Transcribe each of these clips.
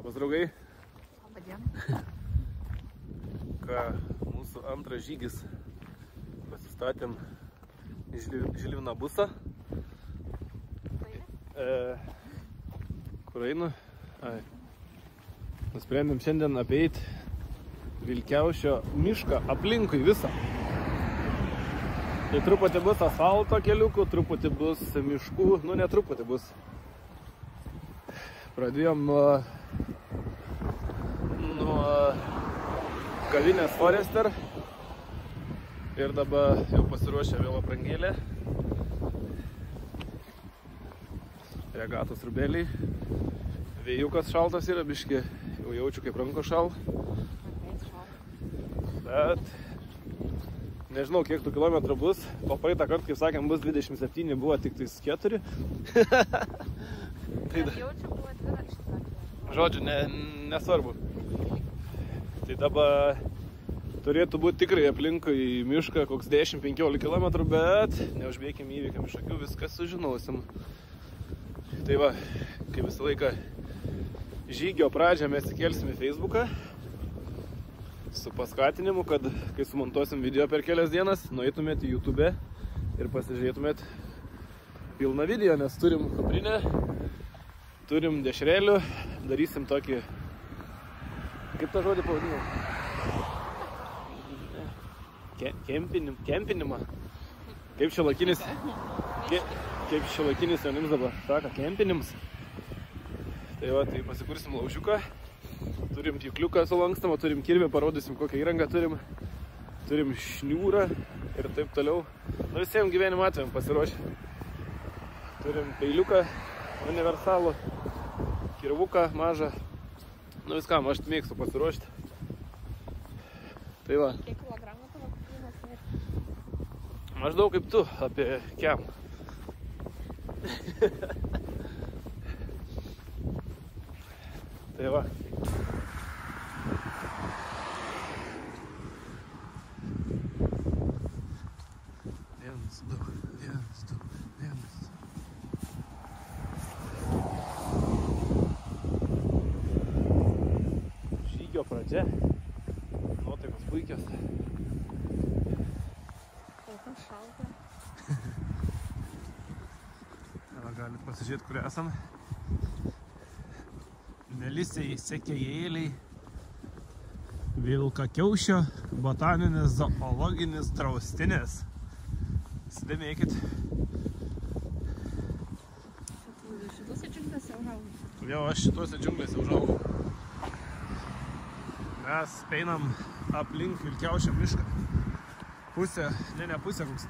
Labas, draugai. Labadiena. Ką, mūsų antras žygis. Pasistatėm Žilviną busą. Kur einu? Nusprendėm šiandien apeiti Vilkiaušio mišką aplinkui visą. Tai truputį bus asfalto keliukų, truputį bus miškų, nu ne truputį bus. Pradėjom nuo kavinės Forester ir dabar jau pasiruošę vėl aprangėlę. Regatos rubeliai. Vėjukas šaltas yra, biški jau jaučiu kaip ranko šal. Bet nežinau, kiek tų kilometrų bus. Po praeitą kartą, kaip sakėm, bus 27, buvo tik tais 4. Tai jaučiu, buvo dviračių. Žodžiu, nesvarbu. Tai dabar turėtų būti tikrai aplinkui mišką koks 10-15 km, bet neužbėkim įvykiam iš akių, viską sužinosim. Tai va, kaip visą laiką žygio pradžią mes įkelsim į Facebooką su paskatinimu, kad kai sumontuosim video per kelias dienas, nueitumėt į YouTube ir pasižiūrėtumėt pilną video, nes turim kuprinę, turim dešrelių, darysim tokį, kaip tą žodį pavadinau? Kempinimą. Kaip šiuolaikinis jaunims dabar sako, kempinims. Tai va, tai pasikursim laužiuką. Turim pjūkliuką sulankstamą, turim kirvę, parodysim kokią įrangą turim. Turim šniūrą ir taip toliau. Nu visiems gyvenimo atvejam pasiruošę. Turim peiliuką universalų, kirvuką mažą. Nu viskam, aš mėgstu pasiruošti. Tai va. Kiek kilogramų tavo kuprinės sveria? Maždaug kaip tu, apie kem. Tai va. Žygio pradžia. Nuotaikos puikios. Kol kas šalta. Galit pasižiūrėti, kur esame. Melisiai sekėjėliai, Vilkakiaušio botaninis zoologinis draustinis. Įsidėmėkit. Šituose džiunglėse užaugau. Jo, aš šituose džiunglėse užaugau. Mes einam aplink Vilkiaušio mišką. Pusė, ne pusė, koks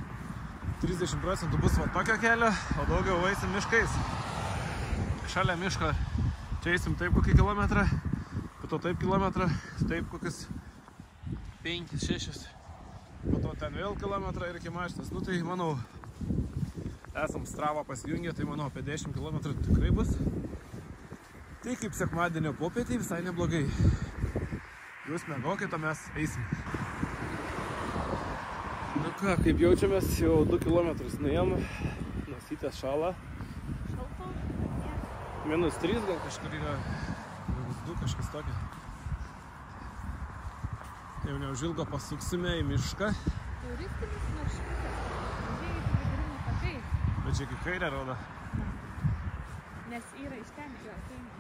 30% bus va tokio kelio, o daugiau eisim miškais. Šalia miško čia eisim taip kokį kilometrą, po to taip kilometrą, taip kokius 5-6, po to ten vėl kilometrą ir iki mašinas. Nu tai manau, esam Stravą pasijungę, tai manau apie 10 km tikrai bus. Tai kaip sekmadienio popietį visai neblogai. Jūs mėgokit, o mes eisim. Nu ką, kaip jaučiamės, jau 2 km nuėjom, nosytės šala. Šalta? -3 gal kažkur yra, -2 kažkas tokio. Jau neužilgo pasuksime į mišką. Turistinis maršrutas. Važiuoji į vidurinį takai. Bet čia kaip kairę rodo. Nes yra iš ten, jo, ateina.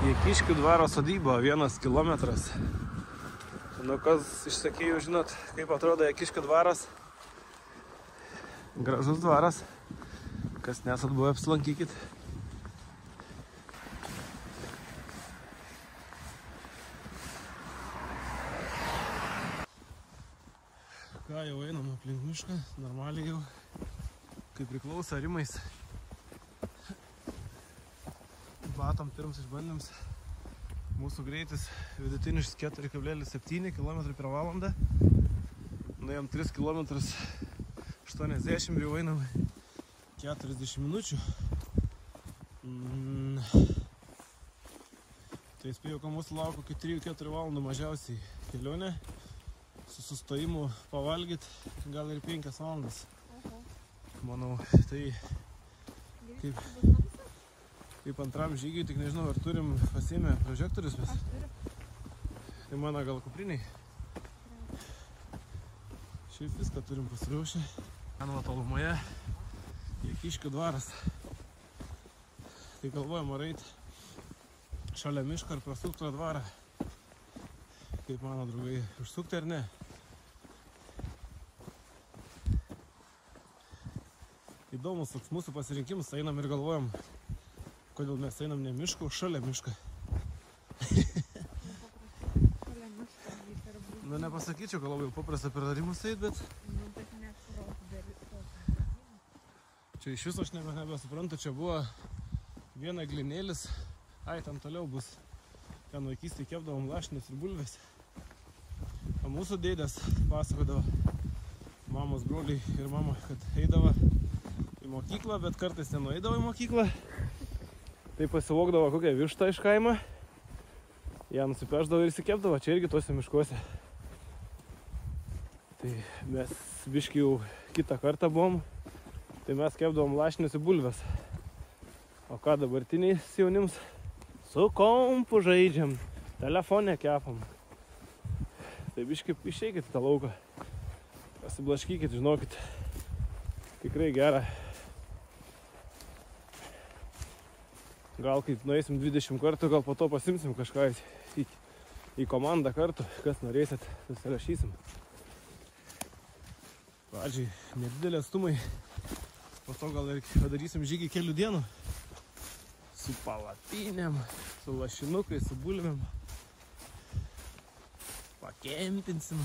Jekiškių dvaro sodyba, 1 kilometras. Nu, kas iš sekėjų žinot, kaip atrodo Jekiškių dvaras. Gražus dvaras. Kas nesat buvę, apsilankykit. Ką, jau einam aplink mišką, normaliai jau, kaip priklauso rimais. Batom pirms išbandyms. Mūsų greitis vidutinis 4,7 km/h. Nuėjom 3 km 80 ir jau einam 40 minučių. Tai spėjau, kad mūsų lauko iki 3-4 valandų mažiausiai kelionė. Su sustojimu pavalgyti, gal ir 5 valandas. Manau, tai kaip antram žygiui, tik nežinau, ar turim pasiėmę prožektorius mes. Aš turiu. Tai mano gal kupriniai. Šiaip viską turim pasiruošę. Ten va tolumoje Jakiškių dvaras. Tai galvojam ar eit šalia miško ir prasukti dvarą. Kaip mano draugai, užsukti ar ne? Įdomus toks mūsų pasirinkimas, einam ir galvojam, kodėl mes einam ne miško, šalia miško. Nu, nepasakyčiau, kad labai paprasta per darimus eit, bet... Čia iš viso aš nebesuprantu, čia buvo viena glinėlis, ten toliau bus. Ten vaikystėje kepdavom lašinius ir bulves. O mūsų dėdės pasakodavo, mamos broliai ir mama, kad eidavo į mokyklą, bet kartais nenueidavo į mokyklą. Tai pasivogdavo kokią vištą iš kaimo. Ją nusipešdavo ir įsikepdavo, čia irgi tuose miškuose. Tai mes biškį jau kitą kartą buvom, tai mes kepdavom lašinius ir bulves. O ką dabartiniais jaunims? Su kompu žaidžiam, telefone kepam. Tai biškį išeikit į tą lauką, pasiblaškykit, žinokit, tikrai gera. Gal kaip nueisim 20 kartų, gal po to pasimsim kažką į komandą kartu, kas norėsit, susirašysim. Pradžiai nedidelė atstumai, po to gal ir padarysim žygį kelių dienų. Su palapinėm, su lašinukais, su bulvėm. Pakempinsim.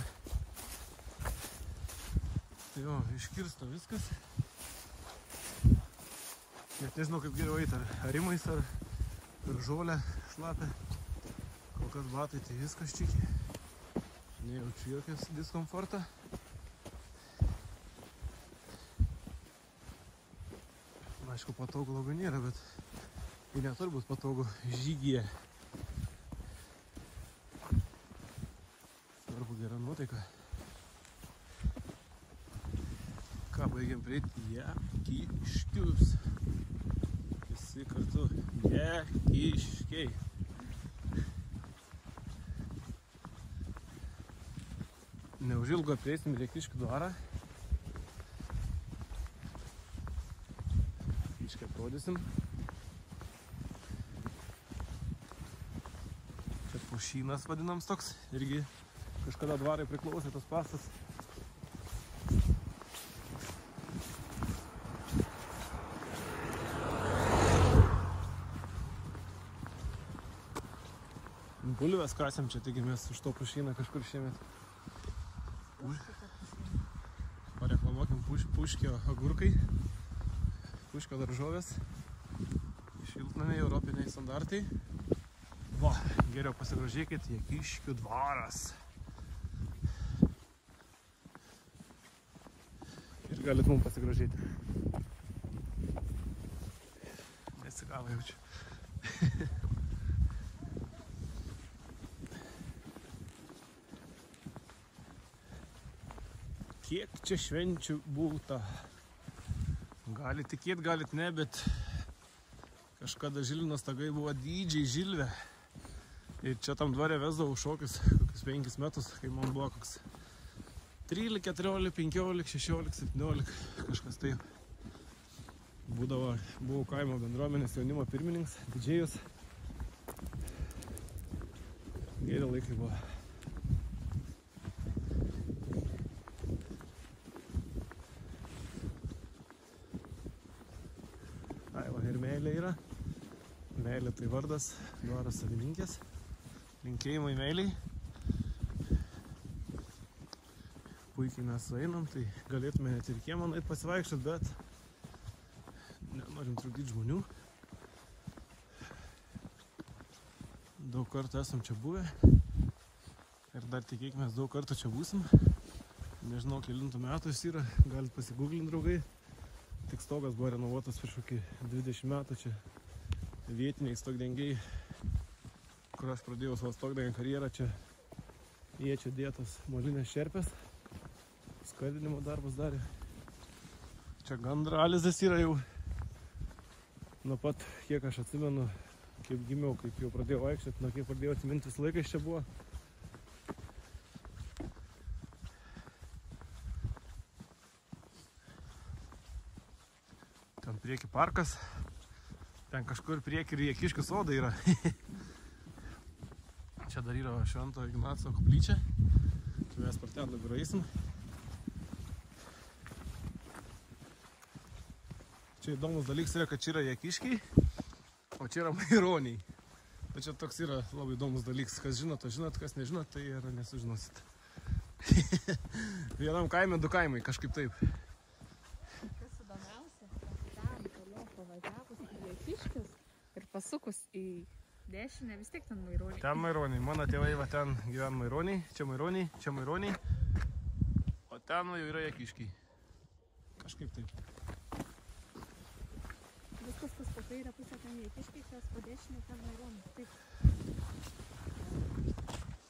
Tai jo, iškirsto viskas. Net nežinau kaip geriau eit, ar rimais, ar žolę šlapę. Kol kas batai, tai viskas čiki. Nejaučiu jokios diskomfortą. Aišku, patogu labai nėra, bet ir neturi būt patogu žygyje. Svarbu gera nuotaika. Ką, baigiam prieiti? Jakiškius. Visi kartu. Jakiškiai. Neužilgo prieisim į Jakiškių dvarą. Iškai atrodysim. Čia pušynas vadinams toks. Irgi kažkada dvarai priklausė tas pastas. Bulves kasėm čia, taigi mes už to pušyną kažkur šiemet. Pareklamuokim puškio agurkai. Puškio daržovės, šiltnamiai, europiniai standartai. Va, geriau pasigrožėkit, Jakiškių dvaras. Ir galit mums pasigrožėti. Nesigavo jaučiu. Kiek čia švenčių būta? Galit tikėt, galit ne, bet kažkada Žilvinos tagai buvo dydžiai žilvė. Ir čia tam dvare vesdavau šokius kokius 5 metus, kai man buvo koks 13, 14, 15, 16, 17, kažkas taip. Buvau kaimo bendruomenės jaunimo pirmininkas, didžėjus. Geri laikai buvo. Ir meilė yra. Meilė tai vardas, dvaras savininkės. Linkėjimai meiliai. Puikiai mes einam, tai galėtume net ir kiemą eit pasivaikščiot, bet nenorim trukdyti žmonių. Daug kartų esam čia buvę. Ir dar tikėkime, daug kartų čia būsim. Nežinau, kelintų metų jis yra, galit pasigūglinti, draugai. Tik stogas buvo renovuotas prieš kokį 20 metų, čia vietiniai stogdengiai kur aš pradėjau savo stogdegio karjerą, čia jie čia dėtos molinės šerpės, skardinimo darbus darė. Čia gandralizės yra jau nuo pat, kiek aš atsimenu, kaip gimiau, kaip jau pradėjau vaikščioti, nuo kiek pradėjau atsiminti visą laiką čia buvo. Ten prieki parkas, ten kažkur prieki ir Jakiškių sodai yra. Čia dar yra Švento Ignaco koplyčia, čia mes per ten dabar eisim. Čia įdomus dalykas yra, kad čia yra Jakiškiai, o čia yra Maironiai. Tai čia toks yra labai įdomus dalykas, kas žinot, to žinot, kas nežinot, tai ir nesužinosit. Vienam kaime du kaimai, kažkaip taip. Kas įdomiausia, ten toliau pavažiavus į Jakiškius ir pasukus į dešinę, vis tiek ten Maironiai. Ten Maironiai, mano tėvai va ten gyvena Maironiai, čia Maironiai, o ten jau yra Jakiškiai. Kažkaip taip. Viskas pas po kairę pusę ten Jakiškiai, kas po dešinę ten Maironiai. Taip.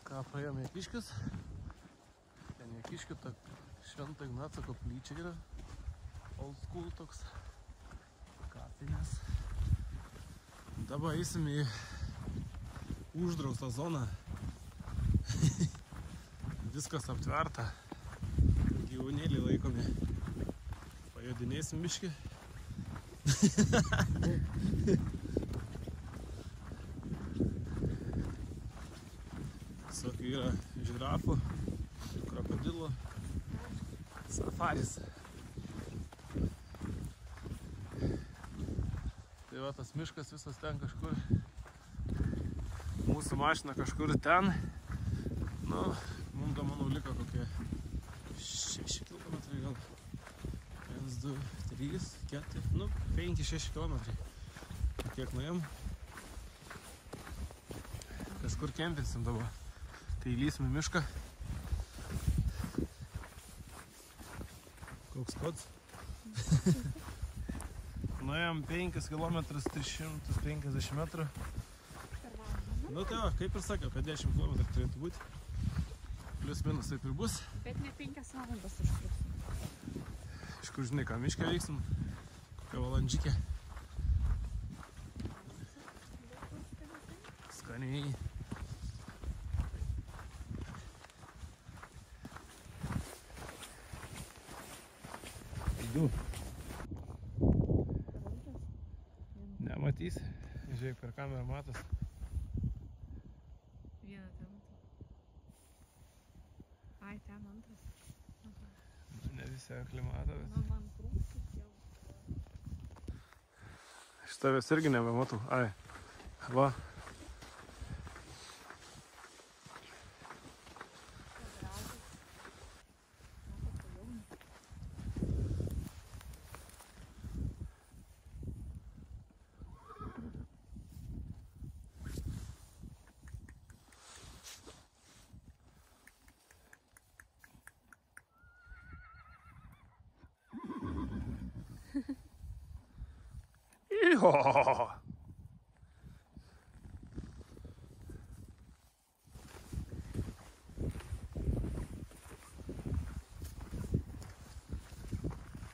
Ką praėjom Jakiškius? Ten Jakiškių ta Švento Ignaco koplyčia yra. Old school toks. Kapinės. Dabar eisim į uždraustą zoną. Viskas aptverta. Gyvūnėliai laikomi. Pajodinėsim biškį. Visokių yra žirafų, krokodilų, safaris. Tai va tas miškas visas ten kažkur. Mūsų mašina kažkur ten. Nu, mums da manau liko kokie 6 km gal. 1, 2, 3, 4, nu 5-6 km. Kiek nuėjom. Kažkur kempinsim dabar. Tai įlysim į mišką. Koks kods? Nuėjom 5 km 350 metrų. Nu tai va, kaip ir sakiau, apie 10 km turėtų būti. Plius minus taip ir bus. Bet ne 5 valandas užtruksim. Iš kur žinai, ką miške veiksim? Kokią valandžikę. Skaniai. Du. Nematys. Žiūrėk, per kamerą matos. Vieną ten. Ai, ten antras. Ne visi aklimatą, bet... Nu, man krūstis jau. Iš tavęs irgi nebematau. Ai, va. Iho!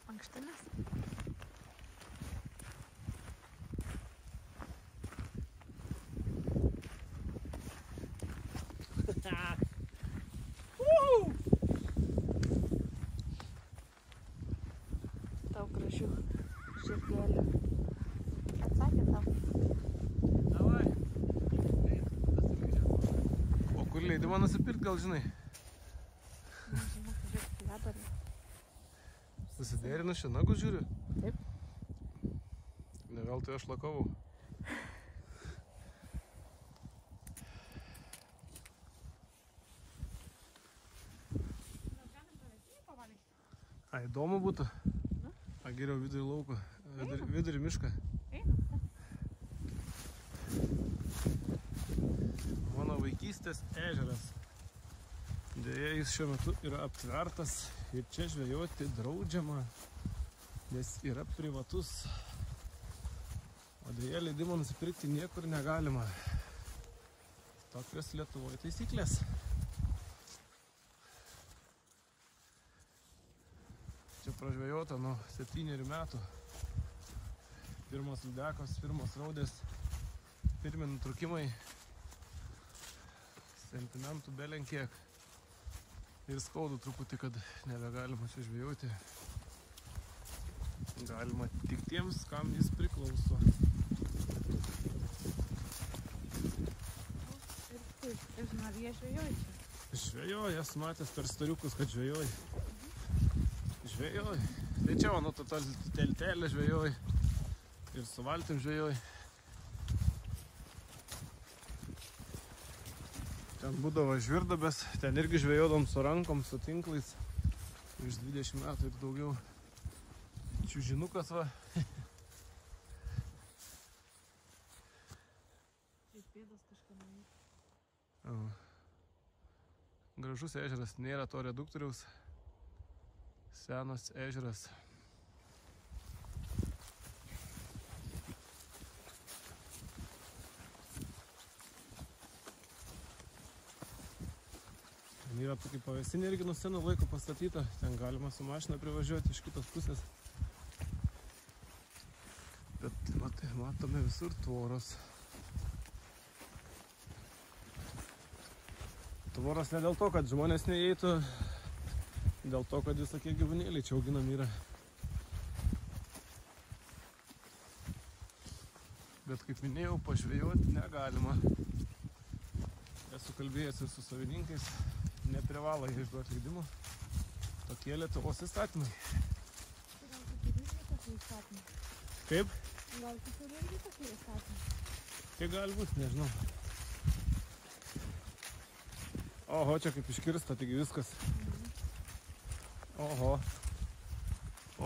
Ankštinis? Tau gražių žirdėlių. Atsakė tau. Davai. O kur leidimą nusipirkt, gal žinai? Nežinau, žiūrėk, ledarį. Susidėrinu šią nagus žiūriu. Taip. Ne veltui aš lakavau. A, įdomu būtų. A, geriau vidurį lauko, vidurį mišką. Einam. Mano vaikystės ežeras. Deja, jis šiuo metu yra aptvertas ir čia žvejoti draudžiama, nes yra privatus. O deja, leidimo nusipirkti niekur negalima. Tokios Lietuvoje taisyklės. Čia pražvejota nuo 7 metų. Pirmos lydekos, pirmos raudės, pirmi nutrūkimai. Sentimentų belenkiek. Ir skaudu truputį, kad nebegalima čia žvejoti. Galima tik tiems, kam jis priklauso. Ir žinau, jie žvejoja čia. Žvejoja, esu matęs per stariukus, kad žvejoja. Žvejoja. Tai čia, mano, teltelė žvejoja. Ir su valtim žvejoja. Ten būdavo žvirdabės, ten irgi žvejodom su rankom, su tinklais. Iš 20 metų ir daugiau. Čiužinukas va. Ir pėdas kažką nuėjo. Gražus ežeras, nėra to reduktoriaus. Senas ežeras. Yra tokia pavėsinė irgi nuo seno laiko pastatyta. Ten galima su mašina privažiuoti iš kitos pusės. Bet matome visur tvoros. Tvoros ne dėl to, kad žmonės neįeitų, dėl to, kad visokie gyvūnėliai čia auginami yra. Bet kaip minėjau, pažvejoti negalima. Esu kalbėjęs ir su savininkais. Neprivalo jie išduoti leidimų. Tokie Lietuvos įstatymai. Gal tu turi irgi tokie įstatymai? Kaip? Gal tu turi irgi tokie įstatymai? Tai gali būt, nežinau. Oho, čia kaip iškirsta, taigi viskas. Oho.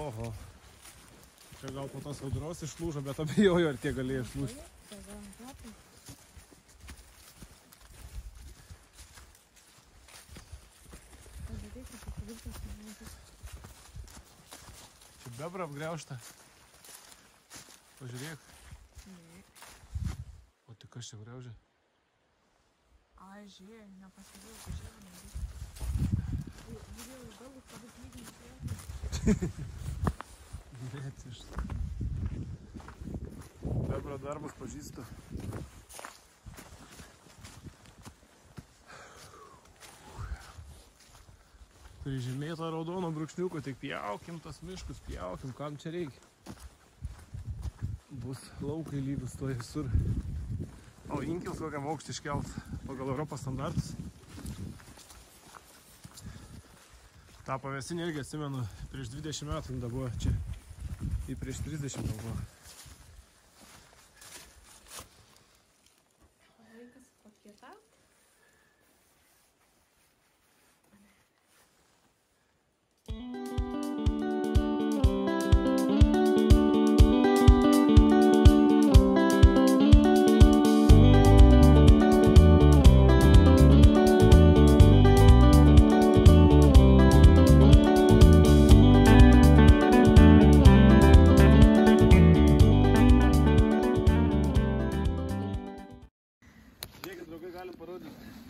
Oho. Čia gal po tos audros išlūžo, bet abejoju, ar tie galėjo išlūžti. Čia bebra apgriaužta. Pažiūrėk. Ne. O tai kas čia griaužia? Ai, žiūrėjau, nepastebėjau, kad žiūrėjau. Žiūrėjau į galus, kad jis lygiai nesėtų. Netišta. Bebra darbus pažįstu. Prižymėta raudono brūkšniuko, tik pjaukim tas miškus, pjaukim, kam čia reikia. Bus laukai lygus to visur. O inkils kokiam aukštį iškelt pagal Europos standartus. Ta pavėsinė irgi atsimenu, prieš 20 metų buvo čia. Į prieš 30 buvo. Laikas pakietauti.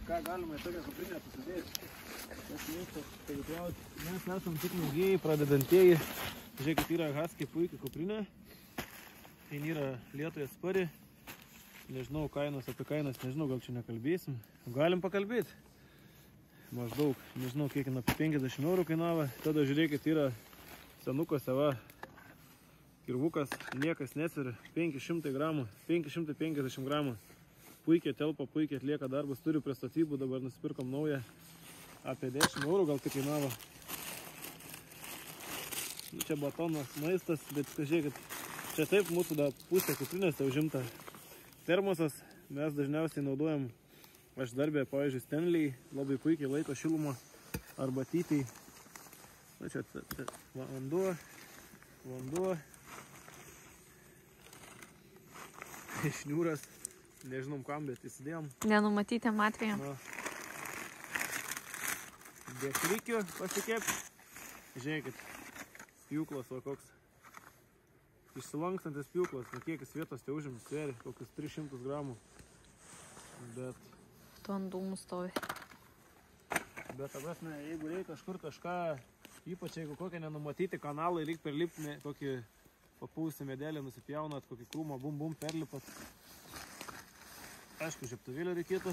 Ką galima į tokią kuprinę pasidėti. Mes esam tik mėgėjai, pradedantieji. Žiūrėkit, yra Husky puikiai kuprinė. Tai yra lietoje spari. Nežinau kainos, apie kainas nežinau, gal čia nekalbėsim. Galim pakalbėti. Maždaug, nežinau kiek apie 50 eurų kainavo. Tada žiūrėkit, yra senukas, va, kirvukas, niekas nesveria, 500 gramų, 550 gramų. Puikiai telpa, puikiai atlieka darbus, turiu prie statybų, dabar nusipirkom naują, apie 10 eurų gal tik kainavo. Nu, čia batonas, maistas, bet žiūrėkit, čia taip mūsų pusė kuprinės užimta termosas, mes dažniausiai naudojam, aš darbę, pavyzdžiui, Stanley, labai puikiai laiko šilumą arba typiai. Na, čia vanduo, šniūras. Nežinom kam, bet įsidėjom. Nenumatytėm atvejam. Dešrikių pasikėp. Žiūrėkit, pjūklas va koks. Išsilankstantis pjūklas, kiekis vietos te užims, sveri, kokius 300 gramų. Bet Tu ant dūmų stovi. Bet prasme, jeigu reikia kažkur kažką, ypač jeigu kokią nenumatyti kanalą, reikia perlipti tokį papūsį medelį, nusipjaunat, kokį krūmą, bum, perlipat. Aišku, žiebtuvėlio reikėtų.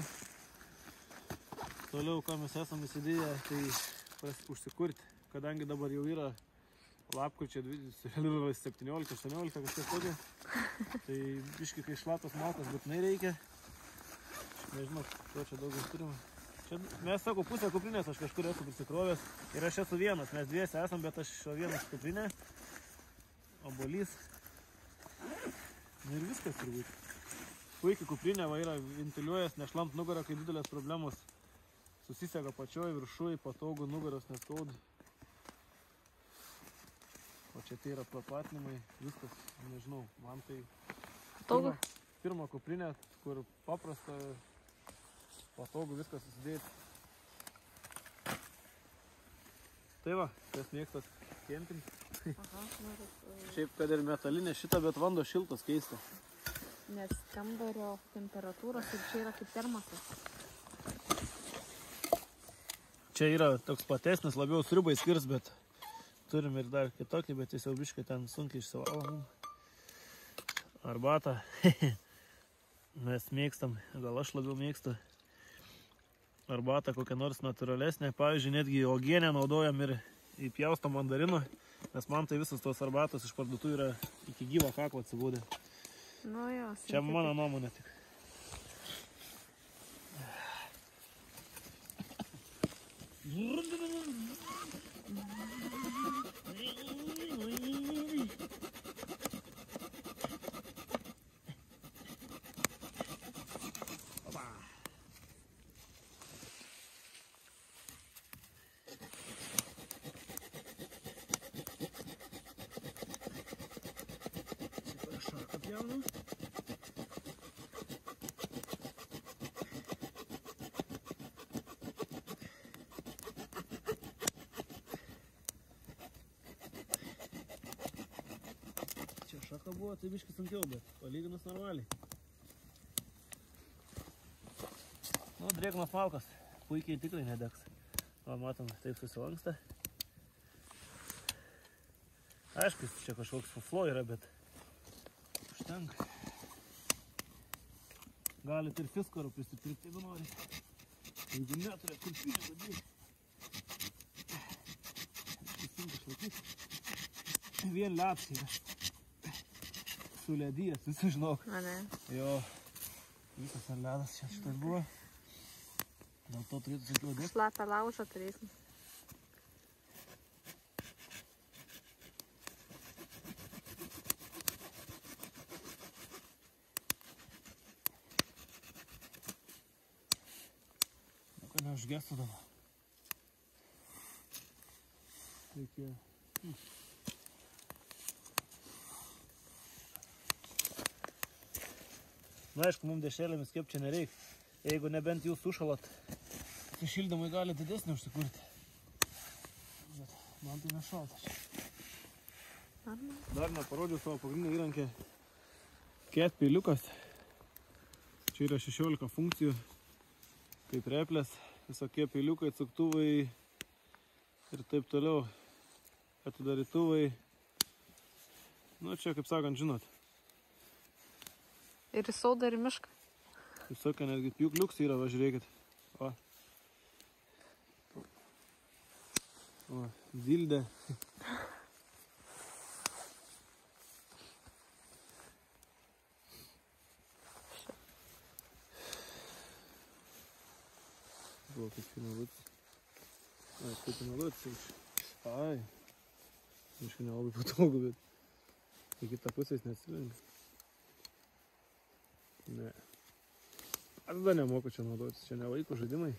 Toliau, ką mes esame įsidėję, tai užsikurti, kadangi dabar jau yra lapkričio 17-18 kažkas tokio. Tai biškai, kai šlapas malkas būtinai reikia. Nežinau, ko čia daugiau turime. Čia mes sako pusę kuprinės, aš kažkur esu prisikrovęs ir aš esu vienas, mes dviesi esam, bet aš vienas kuprinė, obuolys. Ir viskas turbūt. Puikiai kuprinė va yra ventiliuojas, nešlamt nugarą, kai didelės problemos. Susisega pačioj, viršui, patogu, nugaros neskauda. O čia tai yra prapatinimai, viskas, nežinau, man tai pirma kuprinė, kur paprasta, patogu viskas susidėti. Tai va, kas mėgstat kempinti. Šiaip, kad ir metalinė šitą, bet vanduo šiltas keista. Nes kambario temperatūros ir čia yra kaip termosas. Čia yra toks platesnis, labiau sriubai skirs, bet turim ir dar kitokį, bet jis jau biškai ten sunkiai išsivalo. Arbatą. Mes mėgstam, gal aš labiau mėgstu arbatą kokią nors natūralesnę. Pavyzdžiui, netgi uogienę naudojam ir įpjaustą mandarinų, nes man tai visas tos arbatos iš parduotų yra iki gyvo kaklo atsibūdė. Nu jo, čia mano nuomonė tik. Pjaunu. Čia šaka buvo, tai biškai sunkiau, bet palyginus normaliai. Nu, drėgnas malkas, puikiai tikrai nedegs. O, matom, taip susilanksta. Aišku, čia kažkoks fuflo yra, bet užtenka. Galit ir fiskarų prisipirkti, jeigu norit. Jeigu neturėt kurpinį, dadį. Sunku išlaikyti. Vien lepsiai yra. Suledijęs, visi žinok. A ne? Jo. Visas ar ledas čia šitas buvo. Dėl to turėtų sunkiau dėti. Šlapę laužą turėsim. Neužgestų dabar. Reikia. Na, aišku, mums dešrelėmis kaip čia nereik. Jeigu nebent jūs sušalat, tai šildymai gali didesnį užsikurti. Bet man tai nešaltas. Dar neparodžiau savo pagrindinį įrankį. Cat peiliukas. Čia yra 16 funkcijų. Kaip replės. Visokie peiliukai, cuktuvai ir taip toliau, atidarytuvai. Nu, čia, kaip sakant, žinot. Ir į sodą, ir į mišką. Visokie netgi pjūkliuks yra, va, žiūrėkit. O. O, dildė. Buvo kaip finalutis. Ai, kaip finalutis. Ai. Aišku, nelabai patogu, bet į kitą pusę jis neatsilengia. Ne. Aš tada nemoku čia naudotis. Čia ne vaikų žaidimai.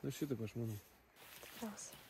Na šitaip aš manau. Tikriausiai.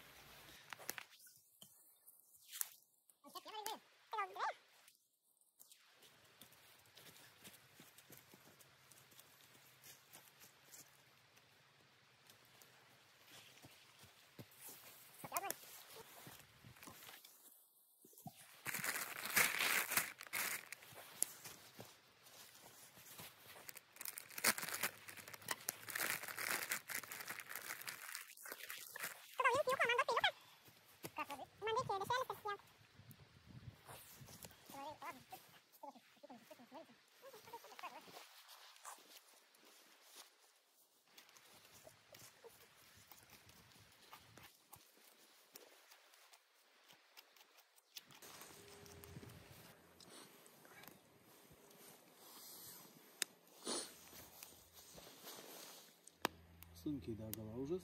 sunkiai dega laužas.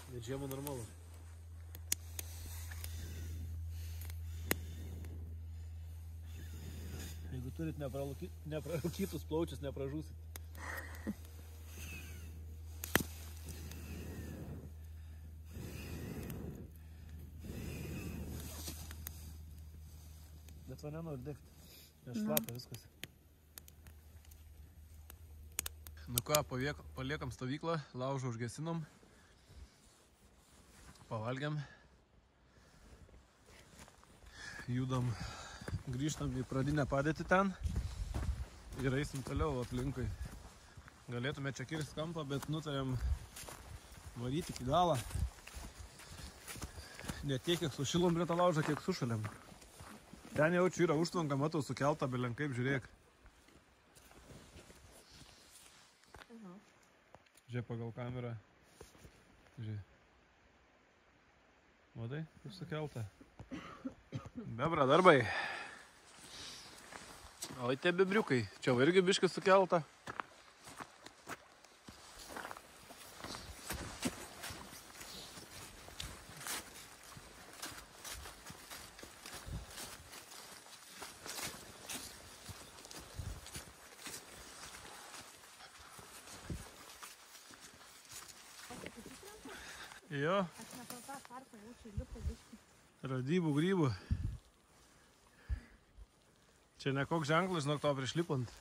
Bet žiemą normalu. Jeigu turit neprarūkytus plaučius, nepražūsit. Bet va nenori degti. Nešlapia viskas. Nu ką, paliekam stovyklą, laužą užgesinom. Pavalgiam. Judam. Grįžtam į pradinę padėtį ten ir eisim toliau aplinkui. Galėtume čia kirsti kampą, bet nutarėm varyti iki galą. Ne tiek, kiek sušilom prie tą laužą, kiek sušalėm. Ten jaučiu yra užtvanka, matau, sukelta belenkaip, žiūrėk. Žiūrėk pagal kamerą. Žiūrėk. Matai, kaip sukelta. Bebra darbai. Oi tie bebriukai, čia irgi biškis sukelta. Jo. Radybų grybų. Čia ne koks ženklas, žinok, to prišlipant.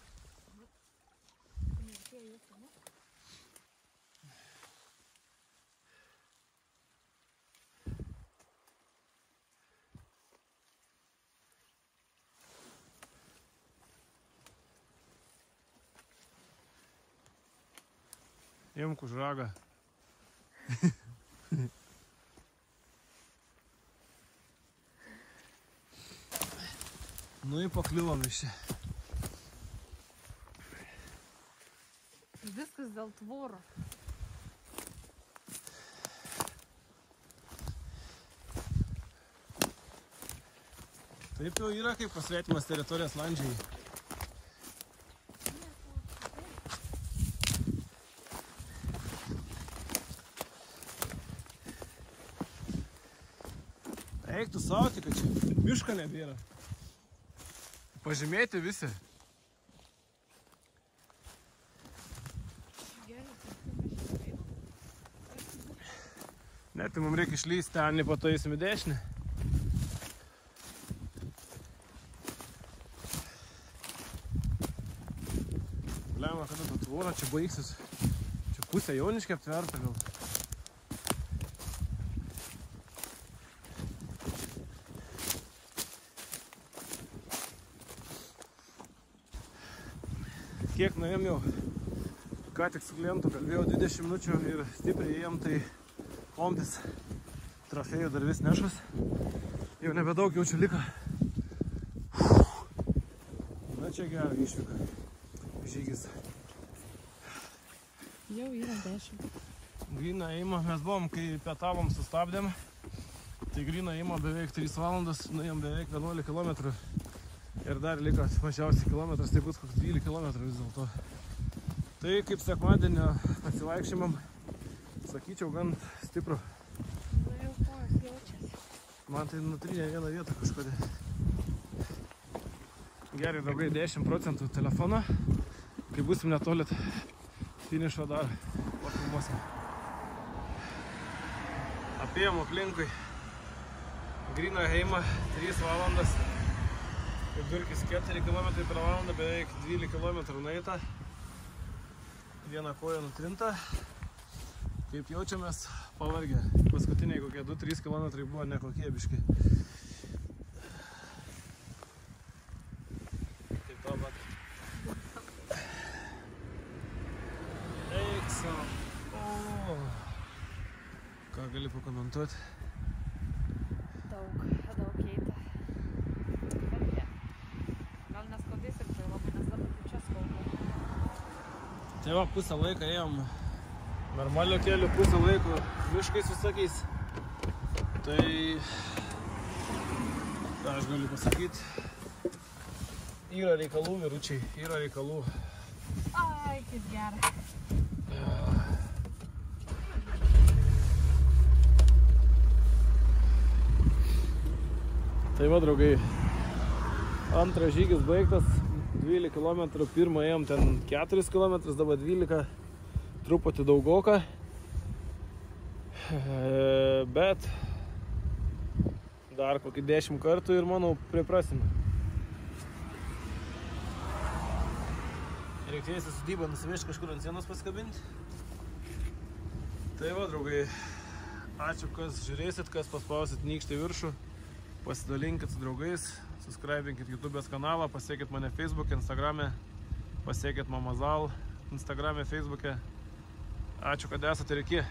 Imk už ragą. Nu, pakliuvom iš čia. Viskas dėl tvoro. Taip jau yra, kaip pasvetimas teritorijos landžiai. Eik tu savo, tik kad čia miško nebėra. Pažymėti visi. Ne, tai mums reikia išlysti ten, po to eisim į dešinę. Blema, kada ta tvora čia baigsis. Čia pusė Jauniškė aptverta gal. Kiek nuėjom jau, ką tik su klientu kalbėjau 20 minučių ir stipriai ėjom, tai kompis trofėjų dar vis nešas. Jau nebedaug jaučiu liko. Na čia gerai išvyka. Žygis. Jau yra 10. Gryną ėjimą mes buvom, kai pietavom sustabdėm. Tai gryną ėjimą beveik 3 valandas, nuėjom beveik 11 km. Ir dar liko mažiausiai kilometras, tai bus koks 12 km vis dėlto. Tai kaip sekmadienio pasivaikščiamam, sakyčiau, gan stipru. Na jau kojas jaučiasi. Man tai nutrynė vieną vietą kažkodėl. Gerai, draugai, 10% telefono. Kai būsim netoli finišo dar pafilmuosim. Apėjom aplinkui. Gryną ėjimą 3 valandas. Vidurkis 4 km per valandą, beveik 12 km nueita. Viena koja nutrinta. Kaip jaučiamės, pavargę. Paskutiniai kokie 2-3 km buvo nekokie biški. Taip to vat. Eik savo. Ką gali pakomentuoti? Daug keita. Gal neskaudys ir tai labai, nes dabar čia skauda. Tai va, pusę laiką ėjom normalio keliu, pusę laiko miškais visokiais. Tai ką aš galiu pasakyti, yra reikalų, vyručiai, yra reikalų. Ai, Kaip gera. Tai va, draugai, antras žygis baigtas, 12 km, pirmą ėjom ten 4 km, dabar 12, truputį daugoka, bet dar kokį 10 kartų ir manau priprasim. Reikės sudybą nusivežti kažkur ant sienos paskabinti. Tai va, draugai, ačiū, kas žiūrėsit, kas paspausit nykštį viršų. Pasidalinkit su draugais, subscribinkit YouTube'ės kanalą, pasiekit mane Facebook'e, Instagram'e, pasiekit Mamazal, Instagram'e, Facebook'e. Ačiū, kad esate ir iki.